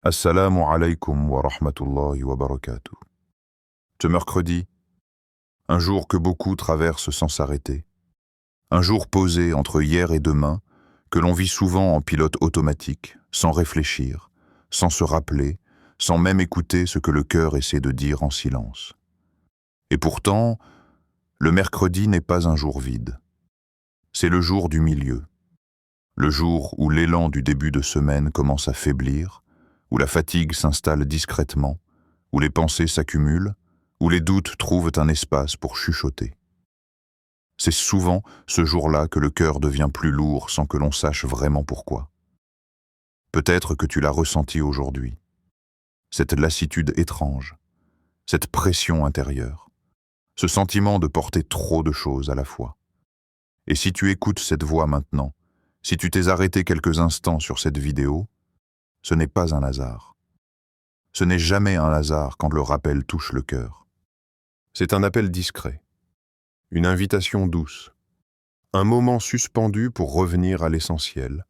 Assalamu alaikum wa rahmatullahi wa barakatuh. Ce mercredi, un jour que beaucoup traversent sans s'arrêter, un jour posé entre hier et demain, que l'on vit souvent en pilote automatique, sans réfléchir, sans se rappeler, sans même écouter ce que le cœur essaie de dire en silence. Et pourtant, le mercredi n'est pas un jour vide. C'est le jour du milieu, le jour où l'élan du début de semaine commence à faiblir, où la fatigue s'installe discrètement, où les pensées s'accumulent, où les doutes trouvent un espace pour chuchoter. C'est souvent ce jour-là que le cœur devient plus lourd sans que l'on sache vraiment pourquoi. Peut-être que tu l'as ressenti aujourd'hui, cette lassitude étrange, cette pression intérieure, ce sentiment de porter trop de choses à la fois. Et si tu écoutes cette voix maintenant, si tu t'es arrêté quelques instants sur cette vidéo, ce n'est pas un hasard. Ce n'est jamais un hasard quand le rappel touche le cœur. C'est un appel discret, une invitation douce, un moment suspendu pour revenir à l'essentiel,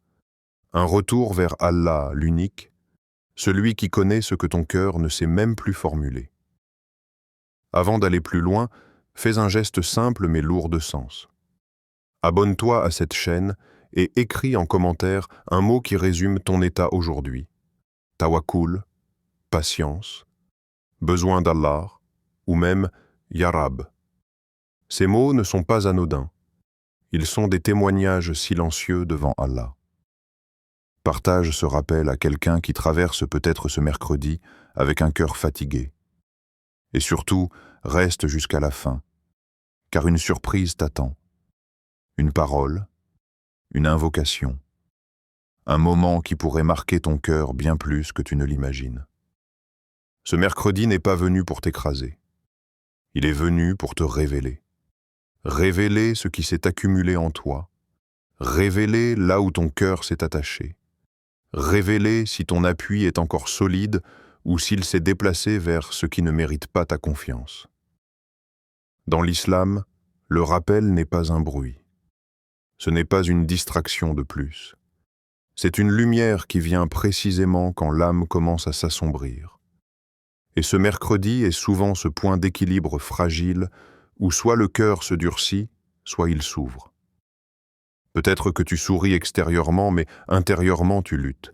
un retour vers Allah, l'unique, celui qui connaît ce que ton cœur ne sait même plus formuler. Avant d'aller plus loin, fais un geste simple mais lourd de sens. Abonne-toi à cette chaîne et écris en commentaire un mot qui résume ton état aujourd'hui. Tawakkul, patience, besoin d'Allah, ou même Ya Rab. Ces mots ne sont pas anodins. Ils sont des témoignages silencieux devant Allah. Partage ce rappel à quelqu'un qui traverse peut-être ce mercredi avec un cœur fatigué. Et surtout, reste jusqu'à la fin, car une surprise t'attend. Une parole, une invocation, un moment qui pourrait marquer ton cœur bien plus que tu ne l'imagines. Ce mercredi n'est pas venu pour t'écraser. Il est venu pour te révéler. Révéler ce qui s'est accumulé en toi. Révéler là où ton cœur s'est attaché. Révéler si ton appui est encore solide ou s'il s'est déplacé vers ce qui ne mérite pas ta confiance. Dans l'islam, le rappel n'est pas un bruit. Ce n'est pas une distraction de plus. C'est une lumière qui vient précisément quand l'âme commence à s'assombrir. Et ce mercredi est souvent ce point d'équilibre fragile où soit le cœur se durcit, soit il s'ouvre. Peut-être que tu souris extérieurement, mais intérieurement tu luttes.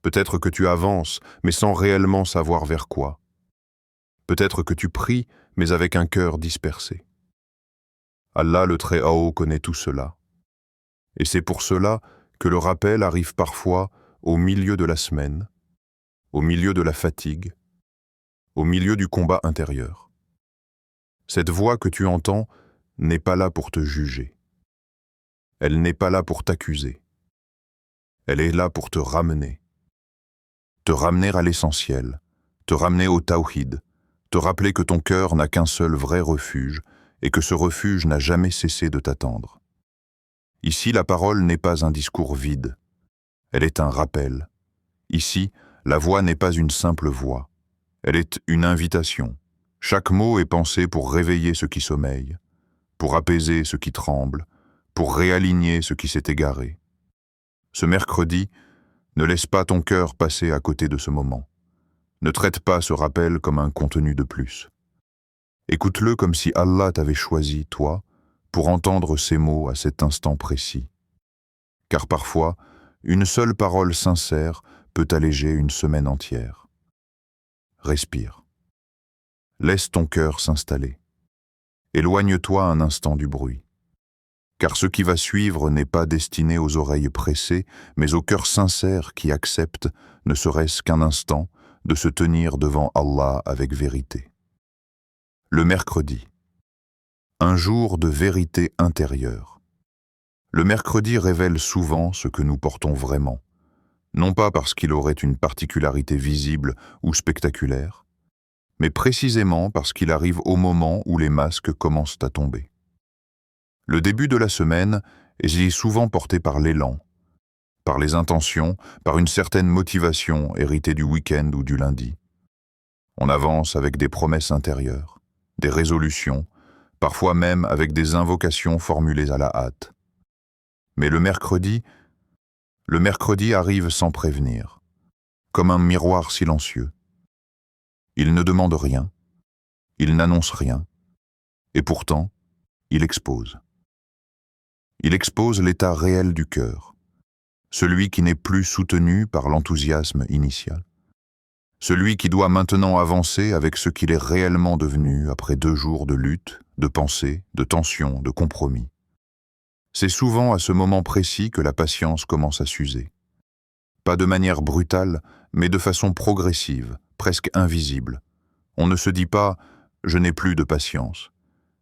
Peut-être que tu avances, mais sans réellement savoir vers quoi. Peut-être que tu pries, mais avec un cœur dispersé. Allah le Très-Haut connaît tout cela. Et c'est pour cela que le rappel arrive parfois au milieu de la semaine, au milieu de la fatigue, au milieu du combat intérieur. Cette voix que tu entends n'est pas là pour te juger. Elle n'est pas là pour t'accuser. Elle est là pour te ramener à l'essentiel, te ramener au tawhid, te rappeler que ton cœur n'a qu'un seul vrai refuge et que ce refuge n'a jamais cessé de t'attendre. Ici, la parole n'est pas un discours vide. Elle est un rappel. Ici, la voix n'est pas une simple voix. Elle est une invitation. Chaque mot est pensé pour réveiller ce qui sommeille, pour apaiser ce qui tremble, pour réaligner ce qui s'est égaré. Ce mercredi, ne laisse pas ton cœur passer à côté de ce moment. Ne traite pas ce rappel comme un contenu de plus. Écoute-le comme si Allah t'avait choisi, toi, pour entendre ces mots à cet instant précis. Car parfois, une seule parole sincère peut alléger une semaine entière. Respire. Laisse ton cœur s'installer. Éloigne-toi un instant du bruit. Car ce qui va suivre n'est pas destiné aux oreilles pressées, mais au cœur sincère qui accepte, ne serait-ce qu'un instant, de se tenir devant Allah avec vérité. Le mercredi. Un jour de vérité intérieure. Le mercredi révèle souvent ce que nous portons vraiment, non pas parce qu'il aurait une particularité visible ou spectaculaire, mais précisément parce qu'il arrive au moment où les masques commencent à tomber. Le début de la semaine est souvent porté par l'élan, par les intentions, par une certaine motivation héritée du week-end ou du lundi. On avance avec des promesses intérieures, des résolutions, parfois même avec des invocations formulées à la hâte. Mais le mercredi arrive sans prévenir, comme un miroir silencieux. Il ne demande rien, il n'annonce rien, et pourtant, il expose. Il expose l'état réel du cœur, celui qui n'est plus soutenu par l'enthousiasme initial, celui qui doit maintenant avancer avec ce qu'il est réellement devenu après 2 jours de lutte, de pensée, de tension, de compromis. C'est souvent à ce moment précis que la patience commence à s'user. Pas de manière brutale, mais de façon progressive, presque invisible. On ne se dit pas « je n'ai plus de patience »,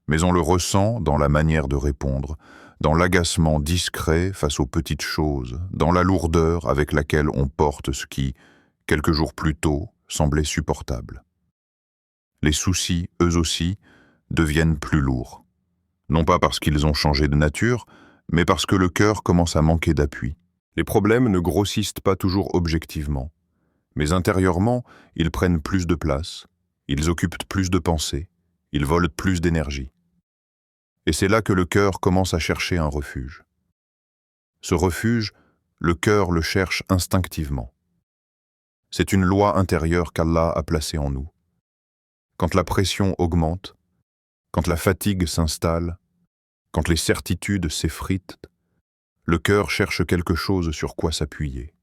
mais on le ressent dans la manière de répondre, dans l'agacement discret face aux petites choses, dans la lourdeur avec laquelle on porte ce qui, quelques jours plus tôt, semblait supportable. Les soucis, eux aussi, deviennent plus lourds. Non pas parce qu'ils ont changé de nature, mais parce que le cœur commence à manquer d'appui. Les problèmes ne grossissent pas toujours objectivement, mais intérieurement, ils prennent plus de place, ils occupent plus de pensée, ils volent plus d'énergie. Et c'est là que le cœur commence à chercher un refuge. Ce refuge, le cœur le cherche instinctivement. C'est une loi intérieure qu'Allah a placée en nous. Quand la pression augmente, quand la fatigue s'installe, quand les certitudes s'effritent, le cœur cherche quelque chose sur quoi s'appuyer.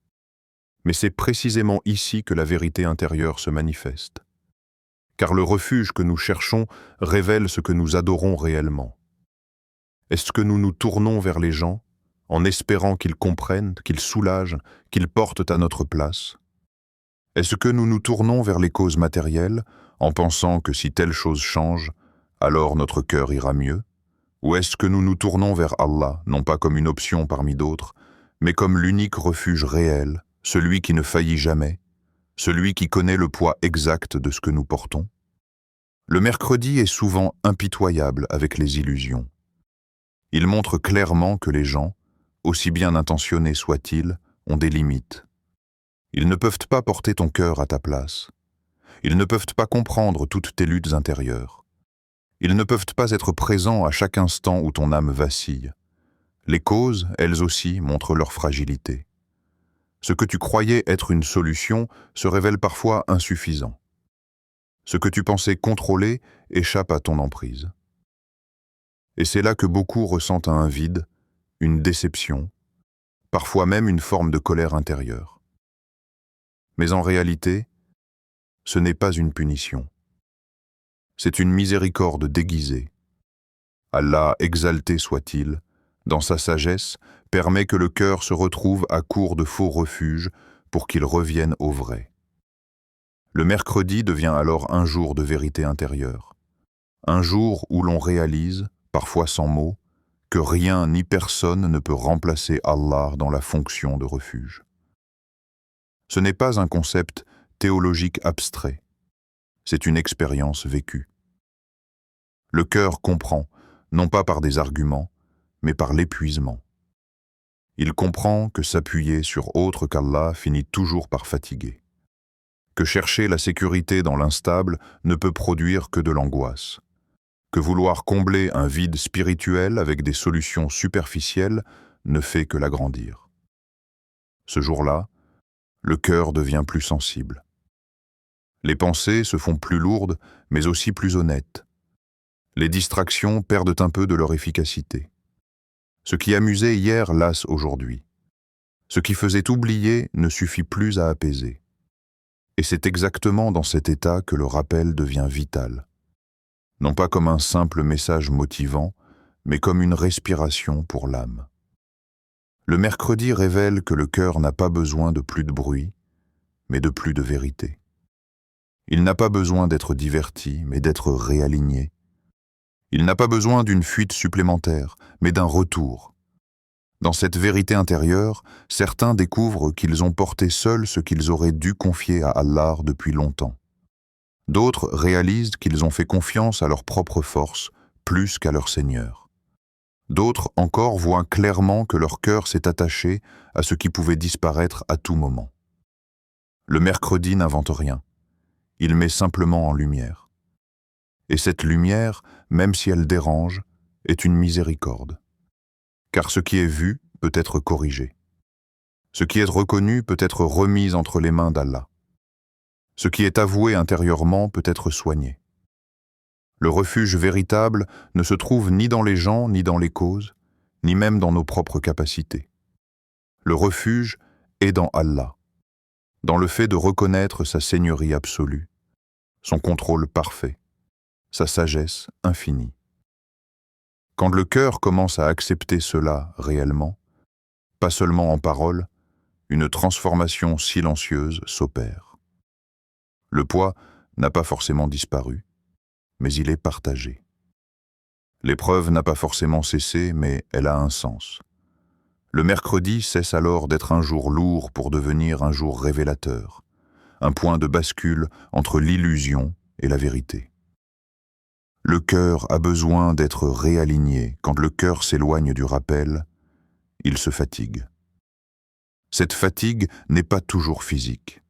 Mais c'est précisément ici que la vérité intérieure se manifeste. Car le refuge que nous cherchons révèle ce que nous adorons réellement. Est-ce que nous nous tournons vers les gens, en espérant qu'ils comprennent, qu'ils soulagent, qu'ils portent à notre place? Est-ce que nous nous tournons vers les causes matérielles, en pensant que si telle chose change, alors notre cœur ira mieux? Ou est-ce que nous nous tournons vers Allah, non pas comme une option parmi d'autres, mais comme l'unique refuge réel, celui qui ne faillit jamais, celui qui connaît le poids exact de ce que nous portons? Le mercredi est souvent impitoyable avec les illusions. Il montre clairement que les gens, aussi bien intentionnés soient-ils, ont des limites. Ils ne peuvent pas porter ton cœur à ta place. Ils ne peuvent pas comprendre toutes tes luttes intérieures. Ils ne peuvent pas être présents à chaque instant où ton âme vacille. Les causes, elles aussi, montrent leur fragilité. Ce que tu croyais être une solution se révèle parfois insuffisant. Ce que tu pensais contrôler échappe à ton emprise. Et c'est là que beaucoup ressentent un vide, une déception, parfois même une forme de colère intérieure. Mais en réalité, ce n'est pas une punition. C'est une miséricorde déguisée. Allah, exalté soit-il, dans sa sagesse, permet que le cœur se retrouve à court de faux refuges pour qu'il revienne au vrai. Le mercredi devient alors un jour de vérité intérieure. Un jour où l'on réalise, parfois sans mots, que rien ni personne ne peut remplacer Allah dans la fonction de refuge. Ce n'est pas un concept théologique abstrait, c'est une expérience vécue. Le cœur comprend, non pas par des arguments, mais par l'épuisement. Il comprend que s'appuyer sur autre qu'Allah finit toujours par fatiguer, que chercher la sécurité dans l'instable ne peut produire que de l'angoisse, que vouloir combler un vide spirituel avec des solutions superficielles ne fait que l'agrandir. Ce jour-là, le cœur devient plus sensible. Les pensées se font plus lourdes, mais aussi plus honnêtes. Les distractions perdent un peu de leur efficacité. Ce qui amusait hier lasse aujourd'hui. Ce qui faisait oublier ne suffit plus à apaiser. Et c'est exactement dans cet état que le rappel devient vital. Non pas comme un simple message motivant, mais comme une respiration pour l'âme. Le mercredi révèle que le cœur n'a pas besoin de plus de bruit, mais de plus de vérité. Il n'a pas besoin d'être diverti, mais d'être réaligné. Il n'a pas besoin d'une fuite supplémentaire, mais d'un retour. Dans cette vérité intérieure, certains découvrent qu'ils ont porté seuls ce qu'ils auraient dû confier à Allah depuis longtemps. D'autres réalisent qu'ils ont fait confiance à leur propre force, plus qu'à leur Seigneur. D'autres encore voient clairement que leur cœur s'est attaché à ce qui pouvait disparaître à tout moment. Le mercredi n'invente rien. Il met simplement en lumière. Et cette lumière, même si elle dérange, est une miséricorde. Car ce qui est vu peut être corrigé. Ce qui est reconnu peut être remis entre les mains d'Allah. Ce qui est avoué intérieurement peut être soigné. Le refuge véritable ne se trouve ni dans les gens, ni dans les causes, ni même dans nos propres capacités. Le refuge est dans Allah, dans le fait de reconnaître sa seigneurie absolue, son contrôle parfait, sa sagesse infinie. Quand le cœur commence à accepter cela réellement, pas seulement en parole, une transformation silencieuse s'opère. Le poids n'a pas forcément disparu, mais il est partagé. L'épreuve n'a pas forcément cessé, mais elle a un sens. Le mercredi cesse alors d'être un jour lourd pour devenir un jour révélateur, un point de bascule entre l'illusion et la vérité. Le cœur a besoin d'être réaligné. Quand le cœur s'éloigne du rappel, il se fatigue. Cette fatigue n'est pas toujours physique.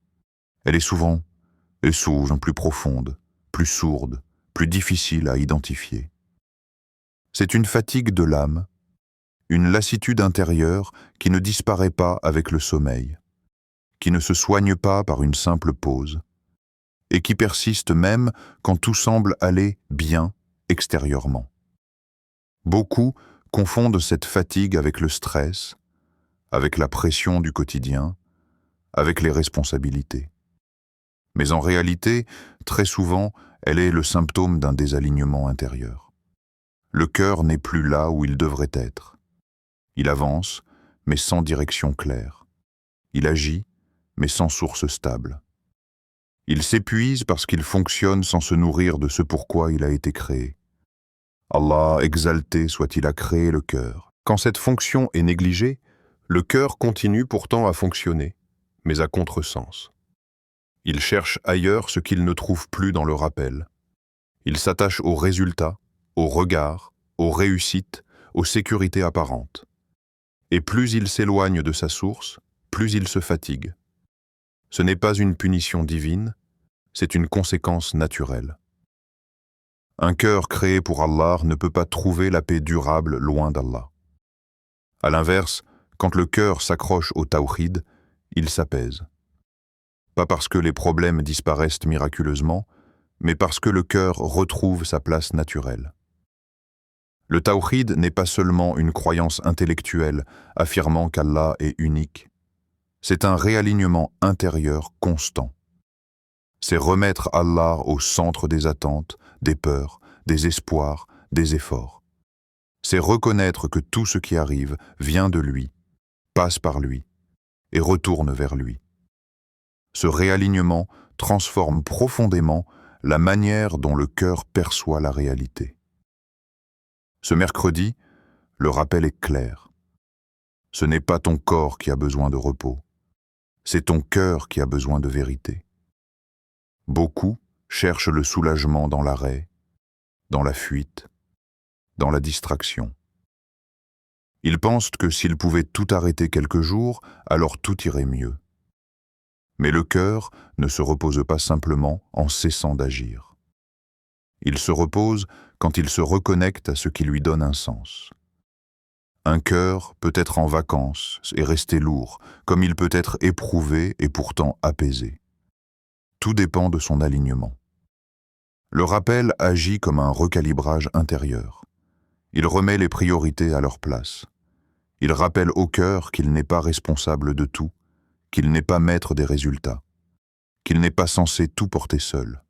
Elle est souvent plus profonde, plus sourde, plus difficile à identifier. C'est une fatigue de l'âme, une lassitude intérieure qui ne disparaît pas avec le sommeil, qui ne se soigne pas par une simple pause, et qui persiste même quand tout semble aller bien extérieurement. Beaucoup confondent cette fatigue avec le stress, avec la pression du quotidien, avec les responsabilités. Mais en réalité, très souvent, elle est le symptôme d'un désalignement intérieur. Le cœur n'est plus là où il devrait être. Il avance, mais sans direction claire. Il agit, mais sans source stable. Il s'épuise parce qu'il fonctionne sans se nourrir de ce pourquoi il a été créé. Allah, exalté soit-il, a créé le cœur. Quand cette fonction est négligée, le cœur continue pourtant à fonctionner, mais à contresens. Il cherche ailleurs ce qu'il ne trouve plus dans le rappel. Il s'attache aux résultats, aux regards, aux réussites, aux sécurités apparentes. Et plus il s'éloigne de sa source, plus il se fatigue. Ce n'est pas une punition divine, c'est une conséquence naturelle. Un cœur créé pour Allah ne peut pas trouver la paix durable loin d'Allah. À l'inverse, quand le cœur s'accroche au tawhid, il s'apaise. Pas parce que les problèmes disparaissent miraculeusement, mais parce que le cœur retrouve sa place naturelle. Le tawhid n'est pas seulement une croyance intellectuelle affirmant qu'Allah est unique. C'est un réalignement intérieur constant. C'est remettre Allah au centre des attentes, des peurs, des espoirs, des efforts. C'est reconnaître que tout ce qui arrive vient de lui, passe par lui et retourne vers lui. Ce réalignement transforme profondément la manière dont le cœur perçoit la réalité. Ce mercredi, le rappel est clair. Ce n'est pas ton corps qui a besoin de repos, c'est ton cœur qui a besoin de vérité. Beaucoup cherchent le soulagement dans l'arrêt, dans la fuite, dans la distraction. Ils pensent que s'ils pouvaient tout arrêter quelques jours, alors tout irait mieux. Mais le cœur ne se repose pas simplement en cessant d'agir. Il se repose quand il se reconnecte à ce qui lui donne un sens. Un cœur peut être en vacances et rester lourd, comme il peut être éprouvé et pourtant apaisé. Tout dépend de son alignement. Le rappel agit comme un recalibrage intérieur. Il remet les priorités à leur place. Il rappelle au cœur qu'il n'est pas responsable de tout, qu'il n'est pas maître des résultats, qu'il n'est pas censé tout porter seul.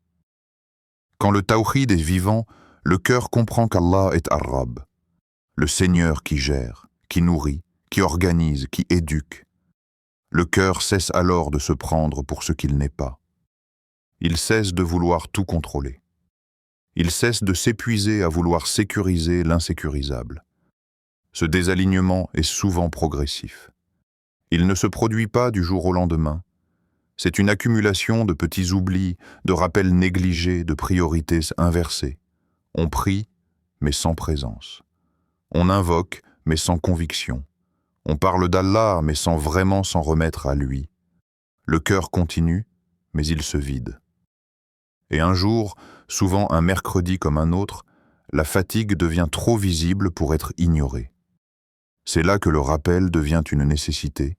Quand le tawhid est vivant, le cœur comprend qu'Allah est Ar-Rabb, le Seigneur qui gère, qui nourrit, qui organise, qui éduque. Le cœur cesse alors de se prendre pour ce qu'il n'est pas. Il cesse de vouloir tout contrôler. Il cesse de s'épuiser à vouloir sécuriser l'insécurisable. Ce désalignement est souvent progressif. Il ne se produit pas du jour au lendemain. C'est une accumulation de petits oublis, de rappels négligés, de priorités inversées. On prie, mais sans présence. On invoque, mais sans conviction. On parle d'Allah, mais sans vraiment s'en remettre à lui. Le cœur continue, mais il se vide. Et un jour, souvent un mercredi comme un autre, la fatigue devient trop visible pour être ignorée. C'est là que le rappel devient une nécessité,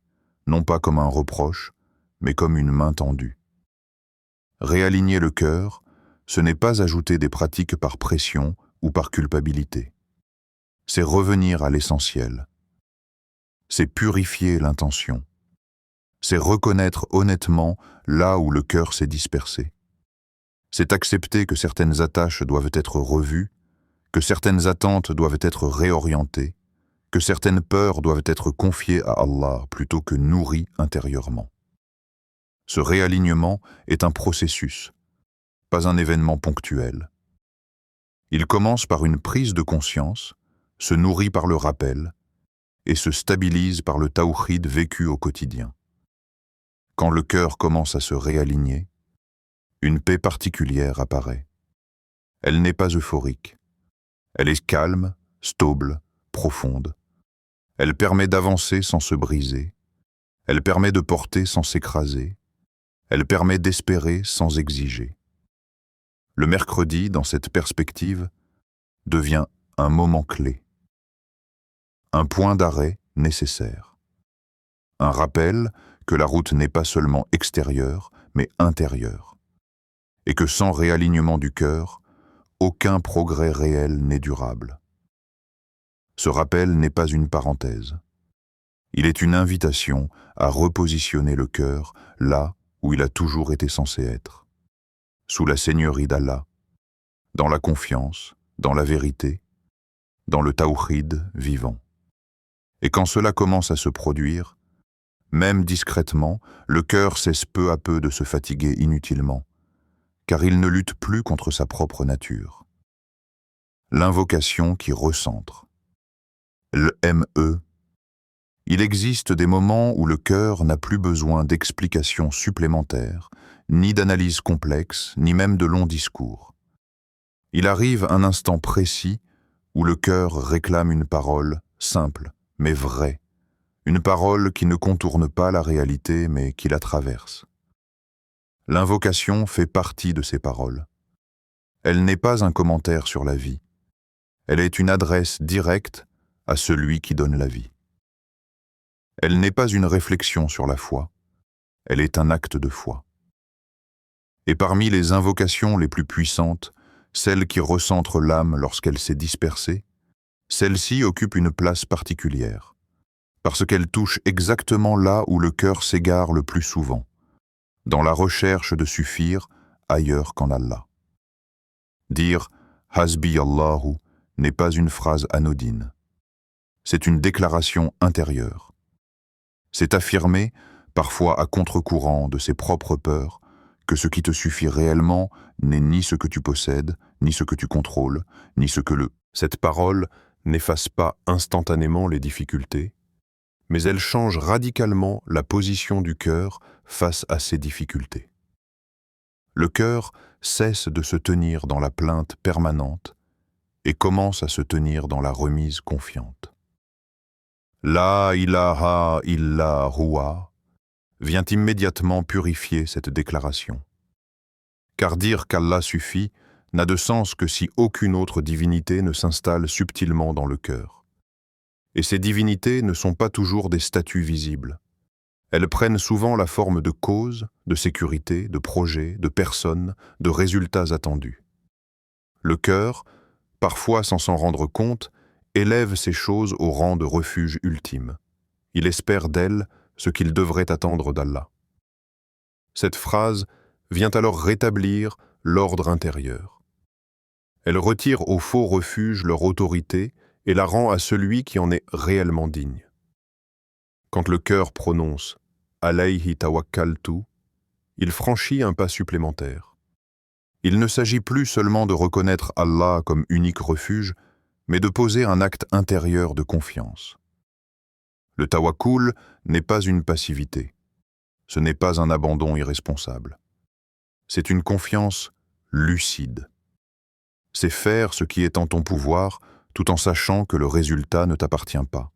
non pas comme un reproche, mais comme une main tendue. Réaligner le cœur, ce n'est pas ajouter des pratiques par pression ou par culpabilité. C'est revenir à l'essentiel. C'est purifier l'intention. C'est reconnaître honnêtement là où le cœur s'est dispersé. C'est accepter que certaines attaches doivent être revues, que certaines attentes doivent être réorientées, que certaines peurs doivent être confiées à Allah plutôt que nourries intérieurement. Ce réalignement est un processus, pas un événement ponctuel. Il commence par une prise de conscience, se nourrit par le rappel et se stabilise par le tawhid vécu au quotidien. Quand le cœur commence à se réaligner, une paix particulière apparaît. Elle n'est pas euphorique. Elle est calme, stable, profonde. Elle permet d'avancer sans se briser. Elle permet de porter sans s'écraser. Elle permet d'espérer sans exiger. Le mercredi, dans cette perspective, devient un moment clé. Un point d'arrêt nécessaire. Un rappel que la route n'est pas seulement extérieure, mais intérieure. Et que sans réalignement du cœur, aucun progrès réel n'est durable. Ce rappel n'est pas une parenthèse. Il est une invitation à repositionner le cœur là où il a toujours été censé être, sous la seigneurie d'Allah, dans la confiance, dans la vérité, dans le tawhid vivant. Et quand cela commence à se produire, même discrètement, le cœur cesse peu à peu de se fatiguer inutilement, car il ne lutte plus contre sa propre nature. L'invocation qui recentre. Le ME. Il existe des moments où le cœur n'a plus besoin d'explications supplémentaires, ni d'analyses complexes, ni même de longs discours. Il arrive un instant précis où le cœur réclame une parole simple, mais vraie, une parole qui ne contourne pas la réalité, mais qui la traverse. L'invocation fait partie de ces paroles. Elle n'est pas un commentaire sur la vie. Elle est une adresse directe à celui qui donne la vie. Elle n'est pas une réflexion sur la foi, elle est un acte de foi. Et parmi les invocations les plus puissantes, celle qui recentre l'âme lorsqu'elle s'est dispersée, celle-ci occupe une place particulière, parce qu'elle touche exactement là où le cœur s'égare le plus souvent, dans la recherche de suffire ailleurs qu'en Allah. Dire « Hasbi Allahu » n'est pas une phrase anodine. C'est une déclaration intérieure. C'est affirmer, parfois à contre-courant de ses propres peurs, que ce qui te suffit réellement n'est ni ce que tu possèdes, ni ce que tu contrôles, ni ce que Cette parole n'efface pas instantanément les difficultés, mais elle change radicalement la position du cœur face à ces difficultés. Le cœur cesse de se tenir dans la plainte permanente et commence à se tenir dans la remise confiante. La ilaha illa huwa vient immédiatement purifier cette déclaration. Car dire qu'Allah suffit n'a de sens que si aucune autre divinité ne s'installe subtilement dans le cœur. Et ces divinités ne sont pas toujours des statues visibles. Elles prennent souvent la forme de causes, de sécurité, de projets, de personnes, de résultats attendus. Le cœur, parfois sans s'en rendre compte, élève ces choses au rang de refuge ultime. Il espère d'elles ce qu'il devrait attendre d'Allah. Cette phrase vient alors rétablir l'ordre intérieur. Elle retire aux faux refuges leur autorité et la rend à celui qui en est réellement digne. Quand le cœur prononce « Alayhi tawakkaltu », il franchit un pas supplémentaire. Il ne s'agit plus seulement de reconnaître Allah comme unique refuge, mais de poser un acte intérieur de confiance. Le tawakkul n'est pas une passivité. Ce n'est pas un abandon irresponsable. C'est une confiance lucide. C'est faire ce qui est en ton pouvoir tout en sachant que le résultat ne t'appartient pas.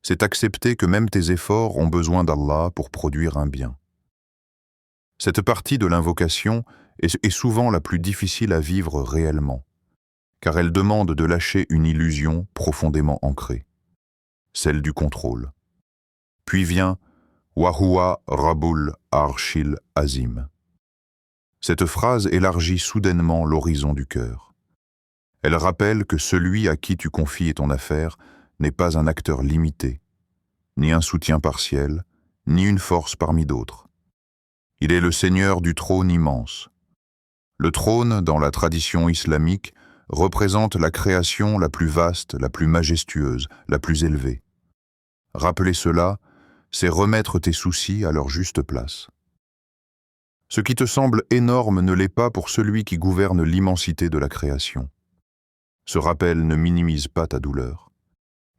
C'est accepter que même tes efforts ont besoin d'Allah pour produire un bien. Cette partie de l'invocation est souvent la plus difficile à vivre réellement, car elle demande de lâcher une illusion profondément ancrée, celle du contrôle. Puis vient Wahuwa Rabbul Arshil Azim. Cette phrase élargit soudainement l'horizon du cœur. Elle rappelle que celui à qui tu confies ton affaire n'est pas un acteur limité, ni un soutien partiel, ni une force parmi d'autres. Il est le Seigneur du trône immense. Le trône, dans la tradition islamique, représente la création la plus vaste, la plus majestueuse, la plus élevée. Rappeler cela, c'est remettre tes soucis à leur juste place. Ce qui te semble énorme ne l'est pas pour celui qui gouverne l'immensité de la création. Ce rappel ne minimise pas ta douleur.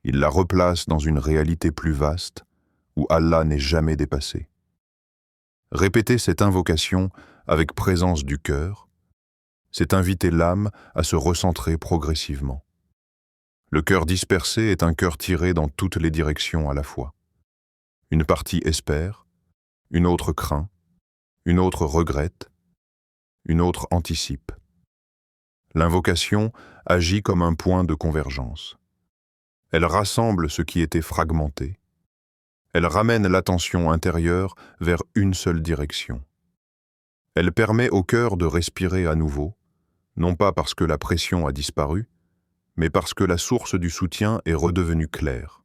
Il la replace dans une réalité plus vaste, où Allah n'est jamais dépassé. Répéter cette invocation avec présence du cœur, c'est inviter l'âme à se recentrer progressivement. Le cœur dispersé est un cœur tiré dans toutes les directions à la fois. Une partie espère, une autre craint, une autre regrette, une autre anticipe. L'invocation agit comme un point de convergence. Elle rassemble ce qui était fragmenté. Elle ramène l'attention intérieure vers une seule direction. Elle permet au cœur de respirer à nouveau, non pas parce que la pression a disparu, mais parce que la source du soutien est redevenue claire.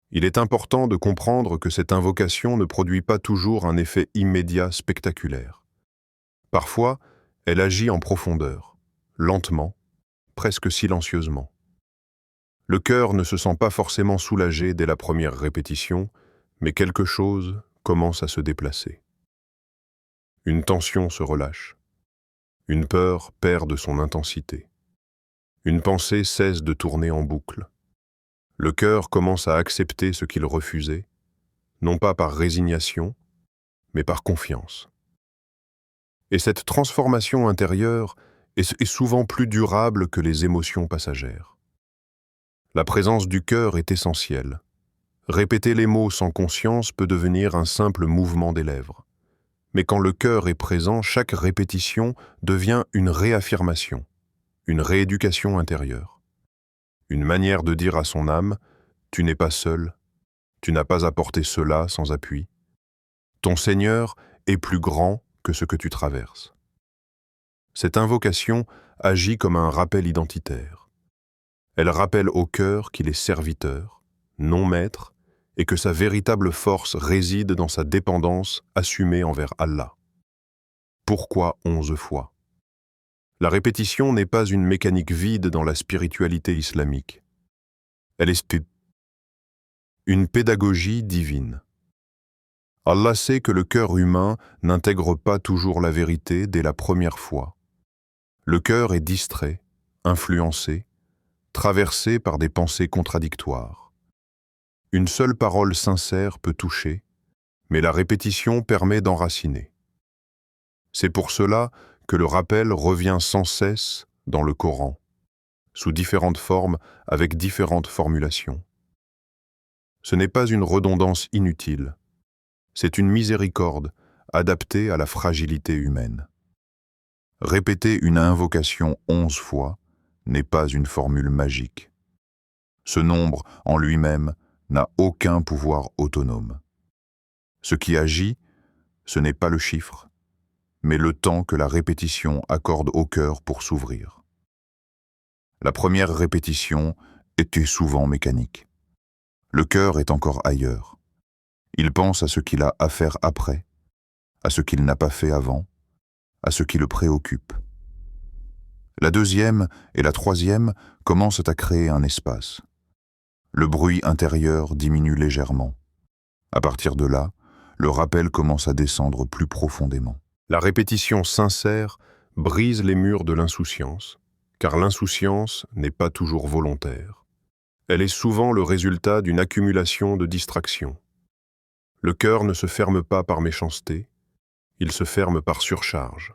Il est important de comprendre que cette invocation ne produit pas toujours un effet immédiat spectaculaire. Parfois, elle agit en profondeur, lentement, presque silencieusement. Le cœur ne se sent pas forcément soulagé dès la première répétition, mais quelque chose commence à se déplacer. Une tension se relâche. Une peur perd de son intensité. Une pensée cesse de tourner en boucle. Le cœur commence à accepter ce qu'il refusait, non pas par résignation, mais par confiance. Et cette transformation intérieure est souvent plus durable que les émotions passagères. La présence du cœur est essentielle. Répéter les mots sans conscience peut devenir un simple mouvement des lèvres. Mais quand le cœur est présent, chaque répétition devient une réaffirmation, une rééducation intérieure. Une manière de dire à son âme « Tu n'es pas seul, tu n'as pas à porter cela sans appui. Ton Seigneur est plus grand que ce que tu traverses. » Cette invocation agit comme un rappel identitaire. Elle rappelle au cœur qu'il est serviteur, non maître, et que sa véritable force réside dans sa dépendance assumée envers Allah. Pourquoi 11 fois? La répétition n'est pas une mécanique vide dans la spiritualité islamique. Elle est une pédagogie divine. Allah sait que le cœur humain n'intègre pas toujours la vérité dès la première fois. Le cœur est distrait, influencé, traversé par des pensées contradictoires. Une seule parole sincère peut toucher, mais la répétition permet d'enraciner. C'est pour cela que le rappel revient sans cesse dans le Coran, sous différentes formes, avec différentes formulations. Ce n'est pas une redondance inutile, c'est une miséricorde adaptée à la fragilité humaine. Répéter une invocation 11 fois n'est pas une formule magique. Ce nombre, en lui-même, n'a aucun pouvoir autonome. Ce qui agit, ce n'est pas le chiffre, mais le temps que la répétition accorde au cœur pour s'ouvrir. La première répétition était souvent mécanique. Le cœur est encore ailleurs. Il pense à ce qu'il a à faire après, à ce qu'il n'a pas fait avant, à ce qui le préoccupe. La deuxième et la troisième commencent à créer un espace. Le bruit intérieur diminue légèrement. À partir de là, le rappel commence à descendre plus profondément. La répétition sincère brise les murs de l'insouciance, car l'insouciance n'est pas toujours volontaire. Elle est souvent le résultat d'une accumulation de distractions. Le cœur ne se ferme pas par méchanceté, il se ferme par surcharge.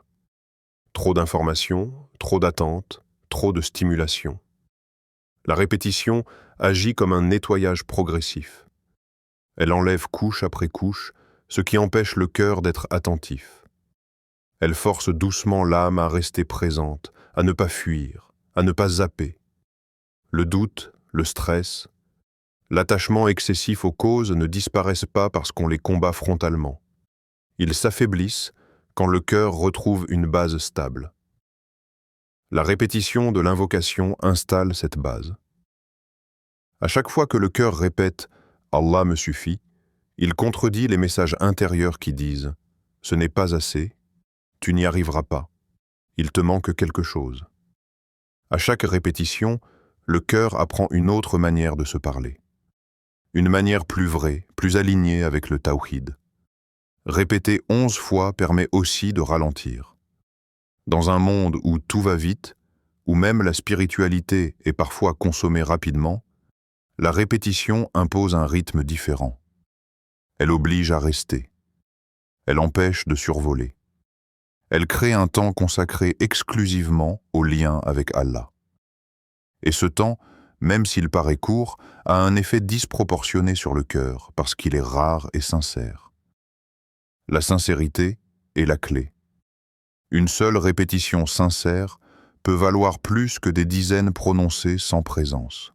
Trop d'informations, trop d'attentes, trop de stimulation. La répétition agit comme un nettoyage progressif. Elle enlève couche après couche, ce qui empêche le cœur d'être attentif. Elle force doucement l'âme à rester présente, à ne pas fuir, à ne pas zapper. Le doute, le stress, L'attachement excessif aux causes ne disparaissent pas parce qu'on les combat frontalement. Ils s'affaiblissent quand le cœur retrouve une base stable. La répétition de l'invocation installe cette base. À chaque fois que le cœur répète « Allah me suffit », il contredit les messages intérieurs qui disent « Ce n'est pas assez, tu n'y arriveras pas, il te manque quelque chose ». À chaque répétition, le cœur apprend une autre manière de se parler. Une manière plus vraie, plus alignée avec le tawhid. Répéter 11 fois permet aussi de ralentir. Dans un monde où tout va vite, où même la spiritualité est parfois consommée rapidement, la répétition impose un rythme différent. Elle oblige à rester. Elle empêche de survoler. Elle crée un temps consacré exclusivement au lien avec Allah. Et ce temps, même s'il paraît court, a un effet disproportionné sur le cœur parce qu'il est rare et sincère. La sincérité est la clé. Une seule répétition sincère peut valoir plus que des dizaines prononcées sans présence.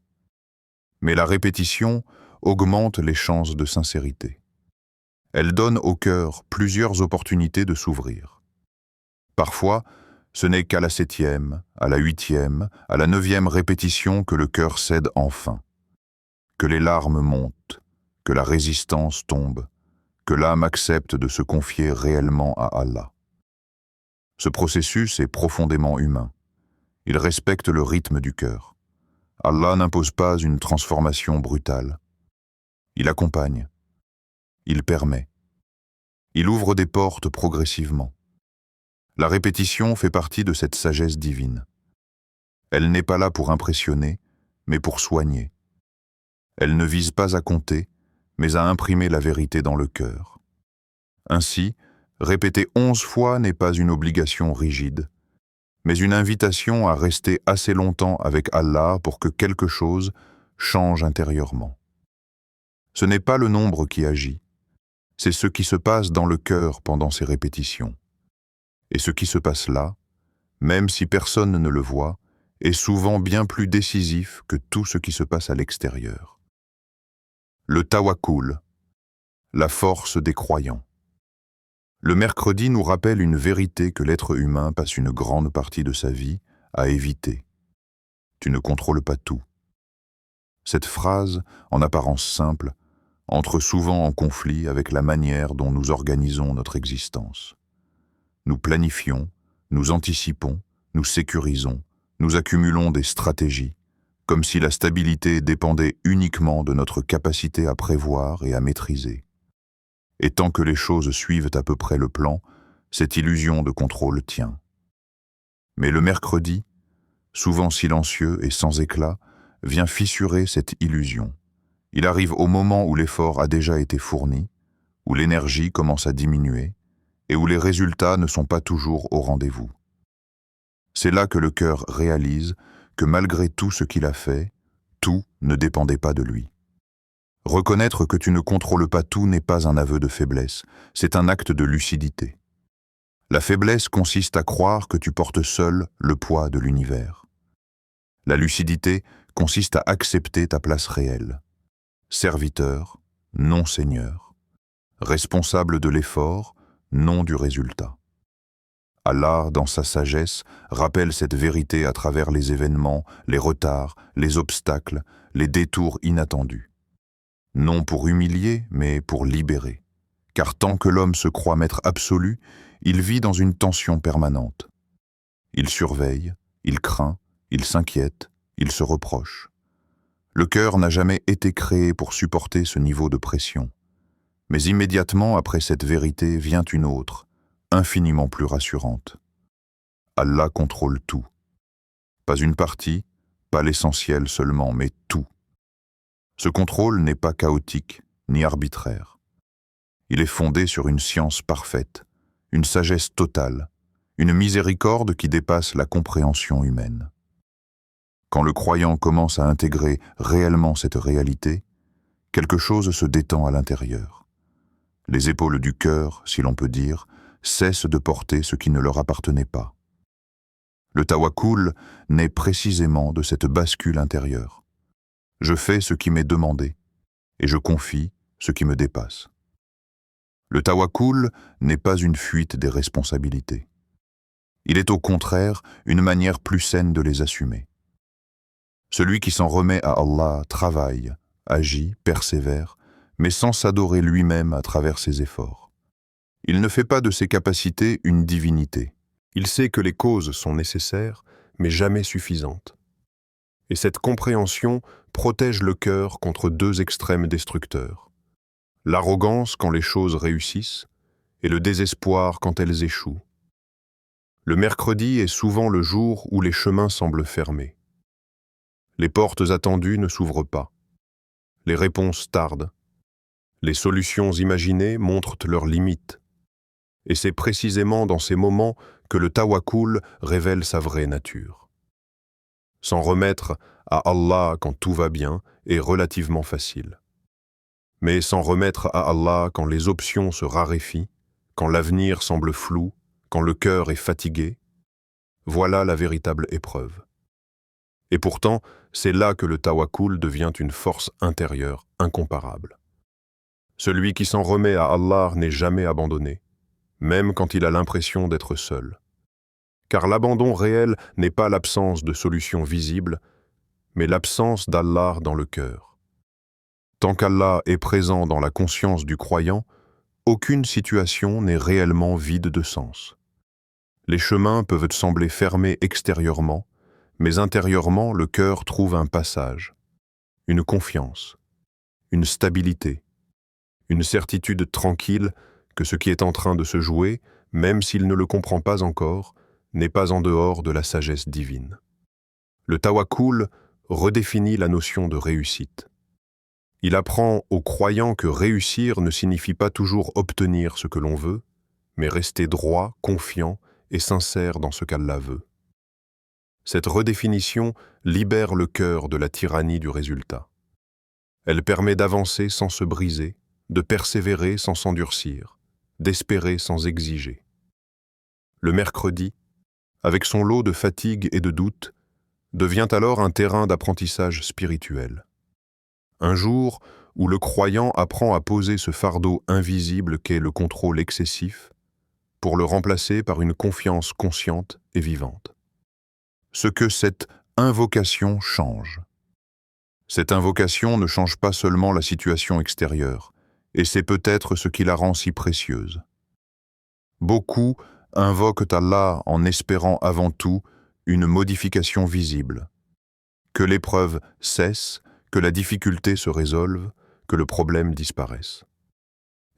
Mais la répétition augmente les chances de sincérité. Elle donne au cœur plusieurs opportunités de s'ouvrir. Parfois, ce n'est qu'à la 7e, à la 8e, à la 9e répétition que le cœur cède enfin, que les larmes montent, que la résistance tombe, que l'âme accepte de se confier réellement à Allah. Ce processus est profondément humain. Il respecte le rythme du cœur. Allah n'impose pas une transformation brutale. Il accompagne. Il permet. Il ouvre des portes progressivement. La répétition fait partie de cette sagesse divine. Elle n'est pas là pour impressionner, mais pour soigner. Elle ne vise pas à compter, mais à imprimer la vérité dans le cœur. Ainsi, répéter 11 fois n'est pas une obligation rigide, mais une invitation à rester assez longtemps avec Allah pour que quelque chose change intérieurement. Ce n'est pas le nombre qui agit, c'est ce qui se passe dans le cœur pendant ces répétitions. Et ce qui se passe là, même si personne ne le voit, est souvent bien plus décisif que tout ce qui se passe à l'extérieur. Le tawakkul, la force des croyants. Le mercredi nous rappelle une vérité que l'être humain passe une grande partie de sa vie à éviter. Tu ne contrôles pas tout. Cette phrase, en apparence simple, entre souvent en conflit avec la manière dont nous organisons notre existence. Nous planifions, nous anticipons, nous sécurisons, nous accumulons des stratégies, comme si la stabilité dépendait uniquement de notre capacité à prévoir et à maîtriser. Et tant que les choses suivent à peu près le plan, cette illusion de contrôle tient. Mais le mercredi, souvent silencieux et sans éclat, vient fissurer cette illusion. Il arrive au moment où l'effort a déjà été fourni, où l'énergie commence à diminuer, et où les résultats ne sont pas toujours au rendez-vous. C'est là que le cœur réalise que malgré tout ce qu'il a fait, tout ne dépendait pas de lui. Reconnaître que tu ne contrôles pas tout n'est pas un aveu de faiblesse, c'est un acte de lucidité. La faiblesse consiste à croire que tu portes seul le poids de l'univers. La lucidité consiste à accepter ta place réelle. Serviteur, non seigneur. Responsable de l'effort, non du résultat. Allah, dans sa sagesse, rappelle cette vérité à travers les événements, les retards, les obstacles, les détours inattendus. Non pour humilier, mais pour libérer. Car tant que l'homme se croit maître absolu, il vit dans une tension permanente. Il surveille, il craint, il s'inquiète, il se reproche. Le cœur n'a jamais été créé pour supporter ce niveau de pression. Mais immédiatement après cette vérité vient une autre, infiniment plus rassurante. Allah contrôle tout. Pas une partie, pas l'essentiel seulement, mais tout. Ce contrôle n'est pas chaotique ni arbitraire. Il est fondé sur une science parfaite, une sagesse totale, une miséricorde qui dépasse la compréhension humaine. Quand le croyant commence à intégrer réellement cette réalité, quelque chose se détend à l'intérieur. Les épaules du cœur, si l'on peut dire, cessent de porter ce qui ne leur appartenait pas. Le tawakkul naît précisément de cette bascule intérieure. Je fais ce qui m'est demandé, et je confie ce qui me dépasse. Le tawakkul n'est pas une fuite des responsabilités. Il est au contraire une manière plus saine de les assumer. Celui qui s'en remet à Allah travaille, agit, persévère, mais sans s'adorer lui-même à travers ses efforts. Il ne fait pas de ses capacités une divinité. Il sait que les causes sont nécessaires, mais jamais suffisantes. Et cette compréhension protège le cœur contre deux extrêmes destructeurs. L'arrogance quand les choses réussissent et le désespoir quand elles échouent. Le mercredi est souvent le jour où les chemins semblent fermés. Les portes attendues ne s'ouvrent pas. Les réponses tardent. Les solutions imaginées montrent leurs limites. Et c'est précisément dans ces moments que le tawakkul révèle sa vraie nature. S'en remettre à Allah quand tout va bien est relativement facile. Mais s'en remettre à Allah quand les options se raréfient, quand l'avenir semble flou, quand le cœur est fatigué, voilà la véritable épreuve. Et pourtant, c'est là que le tawakkul devient une force intérieure incomparable. Celui qui s'en remet à Allah n'est jamais abandonné, même quand il a l'impression d'être seul. Car l'abandon réel n'est pas l'absence de solution visible, mais l'absence d'Allah dans le cœur. Tant qu'Allah est présent dans la conscience du croyant, aucune situation n'est réellement vide de sens. Les chemins peuvent sembler fermés extérieurement, mais intérieurement, le cœur trouve un passage, une confiance, une stabilité, une certitude tranquille que ce qui est en train de se jouer, même s'il ne le comprend pas encore, n'est pas en dehors de la sagesse divine. Le tawakkul redéfinit la notion de réussite. Il apprend aux croyants que réussir ne signifie pas toujours obtenir ce que l'on veut, mais rester droit, confiant et sincère dans ce qu'Allah veut. Cette redéfinition libère le cœur de la tyrannie du résultat. Elle permet d'avancer sans se briser, de persévérer sans s'endurcir, d'espérer sans exiger. Le mercredi, avec son lot de fatigue et de doute, devient alors un terrain d'apprentissage spirituel. Un jour où le croyant apprend à poser ce fardeau invisible qu'est le contrôle excessif, pour le remplacer par une confiance consciente et vivante. Ce que cette invocation change. Cette invocation ne change pas seulement la situation extérieure, et c'est peut-être ce qui la rend si précieuse. Beaucoup invoquent Allah en espérant avant tout une modification visible. Que l'épreuve cesse, que la difficulté se résolve, que le problème disparaisse.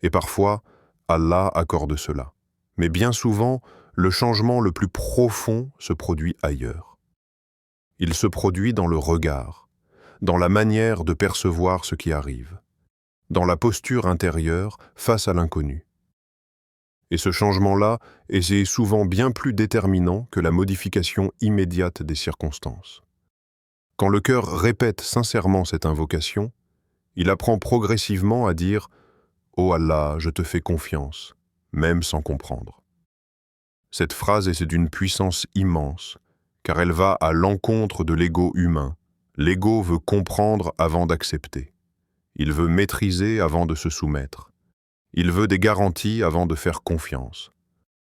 Et parfois, Allah accorde cela. Mais bien souvent, le changement le plus profond se produit ailleurs. Il se produit dans le regard, dans la manière de percevoir ce qui arrive, dans la posture intérieure face à l'inconnu. Et ce changement-là est souvent bien plus déterminant que la modification immédiate des circonstances. Quand le cœur répète sincèrement cette invocation, il apprend progressivement à dire « Ô Allah, je te fais confiance », même sans comprendre. Cette phrase est d'une puissance immense, car elle va à l'encontre de l'ego humain. L'ego veut comprendre avant d'accepter. Il veut maîtriser avant de se soumettre. Il veut des garanties avant de faire confiance.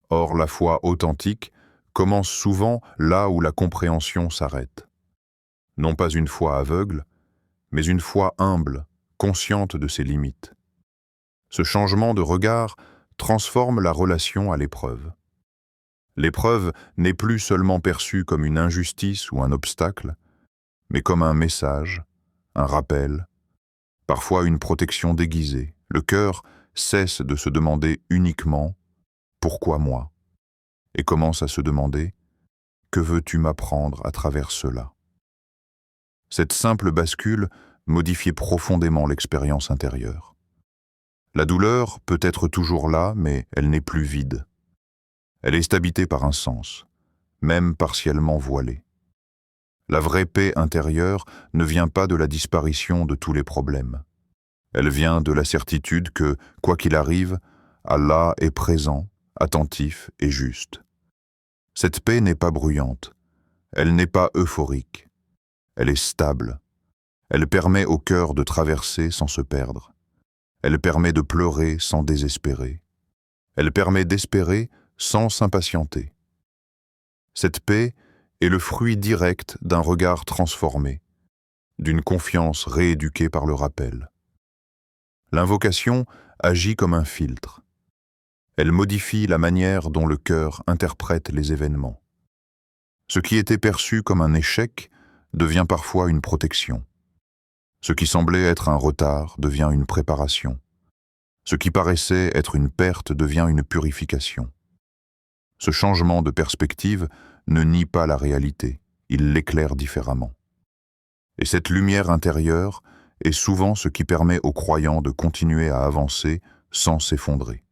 Or, la foi authentique commence souvent là où la compréhension s'arrête. Non pas une foi aveugle, mais une foi humble, consciente de ses limites. Ce changement de regard transforme la relation à l'épreuve. L'épreuve n'est plus seulement perçue comme une injustice ou un obstacle, mais comme un message, un rappel, parfois une protection déguisée. Le cœur cesse de se demander uniquement « Pourquoi moi ?» et commence à se demander « Que veux-tu m'apprendre à travers cela ?» Cette simple bascule modifie profondément l'expérience intérieure. La douleur peut être toujours là, mais elle n'est plus vide. Elle est habitée par un sens, même partiellement voilé. La vraie paix intérieure ne vient pas de la disparition de tous les problèmes. Elle vient de la certitude que, quoi qu'il arrive, Allah est présent, attentif et juste. Cette paix n'est pas bruyante, elle n'est pas euphorique, elle est stable, Elle permet au cœur de traverser sans se perdre. Elle permet de pleurer sans désespérer. Elle permet d'espérer sans s'impatienter. Cette paix est le fruit direct d'un regard transformé, d'une confiance rééduquée par le rappel. L'invocation agit comme un filtre. Elle modifie la manière dont le cœur interprète les événements. Ce qui était perçu comme un échec devient parfois une protection. Ce qui semblait être un retard devient une préparation. Ce qui paraissait être une perte devient une purification. Ce changement de perspective ne nie pas la réalité, il l'éclaire différemment. Et cette lumière intérieure est souvent ce qui permet aux croyants de continuer à avancer sans s'effondrer.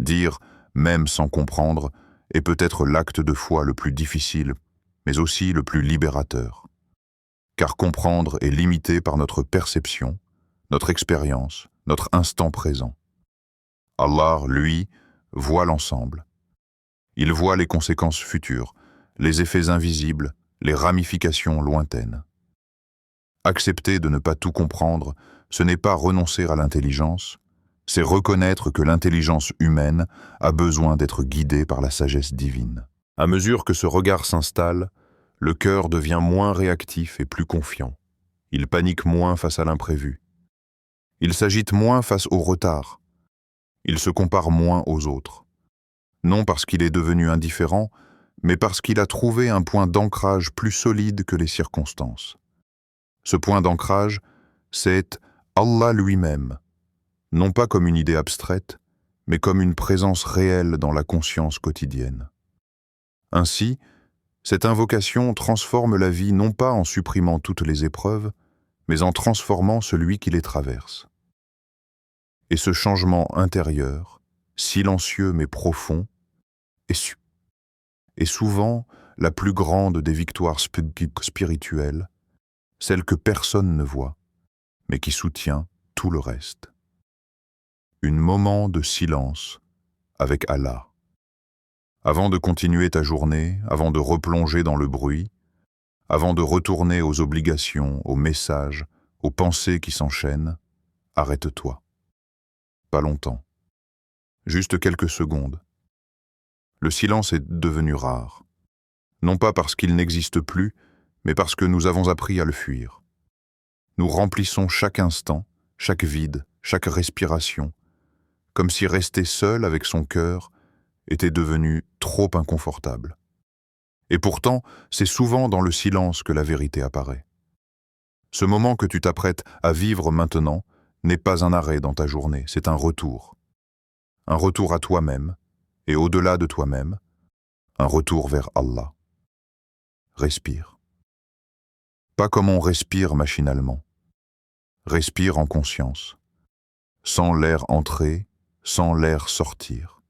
Dire, même sans comprendre, est peut-être l'acte de foi le plus difficile, mais aussi le plus libérateur. Car comprendre est limité par notre perception, notre expérience, notre instant présent. Allah, lui, voit l'ensemble. Il voit les conséquences futures, les effets invisibles, les ramifications lointaines. Accepter de ne pas tout comprendre, ce n'est pas renoncer à l'intelligence, c'est reconnaître que l'intelligence humaine a besoin d'être guidée par la sagesse divine. À mesure que ce regard s'installe, le cœur devient moins réactif et plus confiant. Il panique moins face à l'imprévu. Il s'agite moins face au retard. Il se compare moins aux autres. Non parce qu'il est devenu indifférent, mais parce qu'il a trouvé un point d'ancrage plus solide que les circonstances. Ce point d'ancrage, c'est Allah lui-même, non pas comme une idée abstraite, mais comme une présence réelle dans la conscience quotidienne. Ainsi, cette invocation transforme la vie non pas en supprimant toutes les épreuves, mais en transformant celui qui les traverse. Et ce changement intérieur, silencieux mais profond, est souvent la plus grande des victoires spirituelles, celle que personne ne voit, mais qui soutient tout le reste. Un moment de silence avec Allah. Avant de continuer ta journée, avant de replonger dans le bruit, avant de retourner aux obligations, aux messages, aux pensées qui s'enchaînent, arrête-toi. Pas longtemps. Juste quelques secondes. Le silence est devenu rare. Non pas parce qu'il n'existe plus, mais parce que nous avons appris à le fuir. Nous remplissons chaque instant, chaque vide, chaque respiration, comme si rester seul avec son cœur était devenu trop inconfortable. Et pourtant, c'est souvent dans le silence que la vérité apparaît. Ce moment que tu t'apprêtes à vivre maintenant n'est pas un arrêt dans ta journée, c'est un retour. Un retour à toi-même, et au-delà de toi-même, un retour vers Allah. Respire. Pas comme on respire machinalement. Respire en conscience, sans l'air entrer, sans l'air sortir.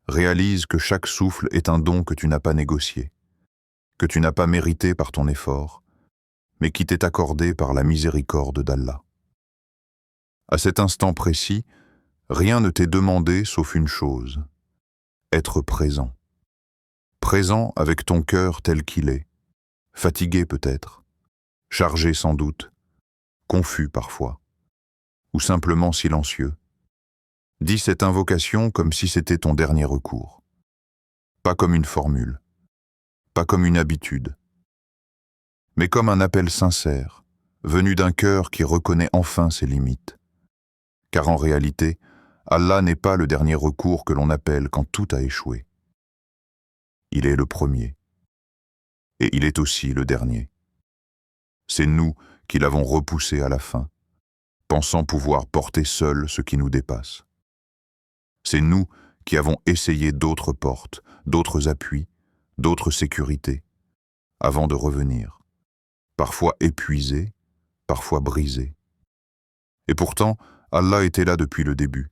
Réalise que chaque souffle est un don que tu n'as pas négocié, que tu n'as pas mérité par ton effort, mais qui t'est accordé par la miséricorde d'Allah. À cet instant précis, rien ne t'est demandé sauf une chose, être présent. Présent avec ton cœur tel qu'il est, fatigué peut-être, chargé sans doute, confus parfois, ou simplement silencieux. Dis cette invocation comme si c'était ton dernier recours. Pas comme une formule, pas comme une habitude, mais comme un appel sincère, venu d'un cœur qui reconnaît enfin ses limites. Car en réalité, Allah n'est pas le dernier recours que l'on appelle quand tout a échoué. Il est le premier. Et il est aussi le dernier. C'est nous qui l'avons repoussé à la fin, pensant pouvoir porter seuls ce qui nous dépasse. C'est nous qui avons essayé d'autres portes, d'autres appuis, d'autres sécurités, avant de revenir, parfois épuisés, parfois brisés. Et pourtant, Allah était là depuis le début.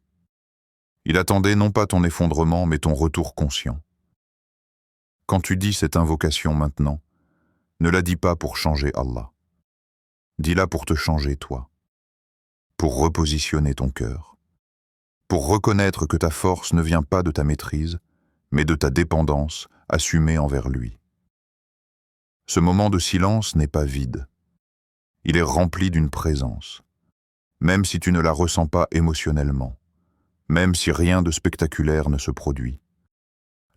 Il attendait non pas ton effondrement, mais ton retour conscient. Quand tu dis cette invocation maintenant, ne la dis pas pour changer Allah. Dis-la pour te changer toi, pour repositionner ton cœur, pour reconnaître que ta force ne vient pas de ta maîtrise, mais de ta dépendance assumée envers lui. Ce moment de silence n'est pas vide. Il est rempli d'une présence. Même si tu ne la ressens pas émotionnellement, même si rien de spectaculaire ne se produit.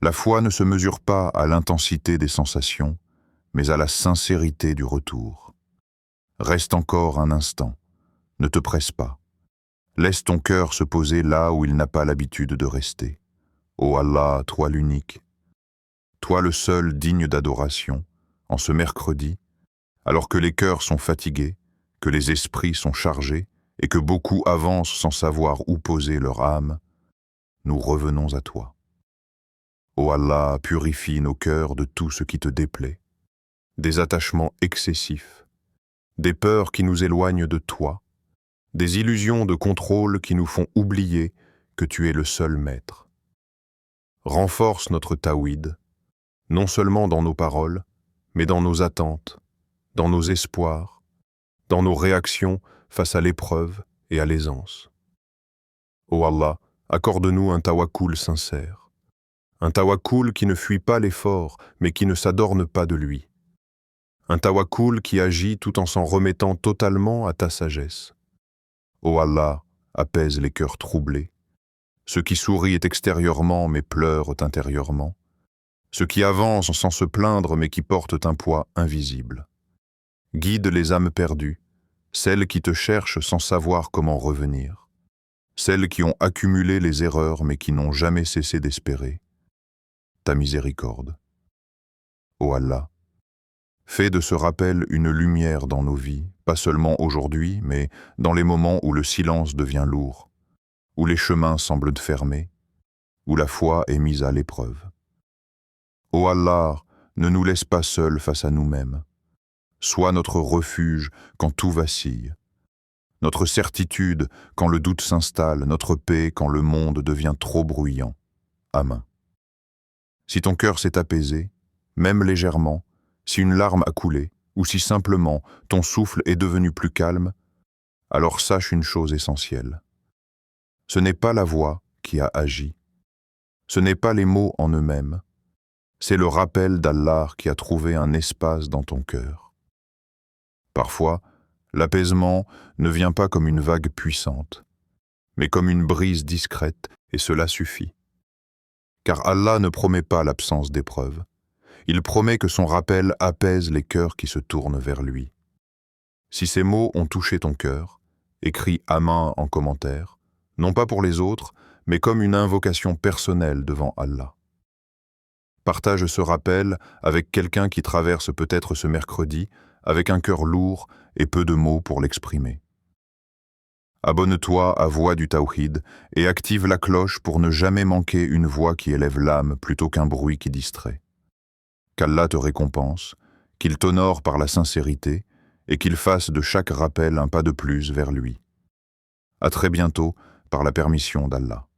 La foi ne se mesure pas à l'intensité des sensations, mais à la sincérité du retour. Reste encore un instant, ne te presse pas. Laisse ton cœur se poser là où il n'a pas l'habitude de rester. Ô Allah, toi l'unique, toi le seul digne d'adoration, en ce mercredi, alors que les cœurs sont fatigués, que les esprits sont chargés et que beaucoup avancent sans savoir où poser leur âme, nous revenons à toi. Ô Allah, purifie nos cœurs de tout ce qui te déplaît, des attachements excessifs, des peurs qui nous éloignent de toi, des illusions de contrôle qui nous font oublier que tu es le seul maître. Renforce notre tawhid, non seulement dans nos paroles, mais dans nos attentes, dans nos espoirs, dans nos réactions face à l'épreuve et à l'aisance. Ô Allah, accorde-nous un tawakkul sincère, un tawakkul qui ne fuit pas l'effort, mais qui ne s'adorne pas de lui, un tawakkul qui agit tout en s'en remettant totalement à ta sagesse. Ô Allah, apaise les cœurs troublés, ceux qui sourient extérieurement mais pleurent intérieurement, ceux qui avancent sans se plaindre mais qui portent un poids invisible. Guide les âmes perdues, celles qui te cherchent sans savoir comment revenir, celles qui ont accumulé les erreurs mais qui n'ont jamais cessé d'espérer. Ta miséricorde. Ô Allah, fais de ce rappel une lumière dans nos vies, pas seulement aujourd'hui, mais dans les moments où le silence devient lourd, où les chemins semblent fermés, où la foi est mise à l'épreuve. Ô Allah, ne nous laisse pas seuls face à nous-mêmes. Sois notre refuge quand tout vacille, notre certitude quand le doute s'installe, notre paix quand le monde devient trop bruyant. Amen. Si ton cœur s'est apaisé, même légèrement, si une larme a coulé, ou si simplement ton souffle est devenu plus calme, alors sache une chose essentielle. Ce n'est pas la voix qui a agi, ce n'est pas les mots en eux-mêmes, c'est le rappel d'Allah qui a trouvé un espace dans ton cœur. Parfois, l'apaisement ne vient pas comme une vague puissante, mais comme une brise discrète, et cela suffit. Car Allah ne promet pas l'absence d'épreuves. Il promet que son rappel apaise les cœurs qui se tournent vers lui. Si ces mots ont touché ton cœur, écris Amen en commentaire, non pas pour les autres, mais comme une invocation personnelle devant Allah. Partage ce rappel avec quelqu'un qui traverse peut-être ce mercredi, avec un cœur lourd et peu de mots pour l'exprimer. Abonne-toi à Voix du Tawhid et active la cloche pour ne jamais manquer une voix qui élève l'âme plutôt qu'un bruit qui distrait. Qu'Allah te récompense, qu'il t'honore par la sincérité et qu'il fasse de chaque rappel un pas de plus vers lui. À très bientôt, par la permission d'Allah.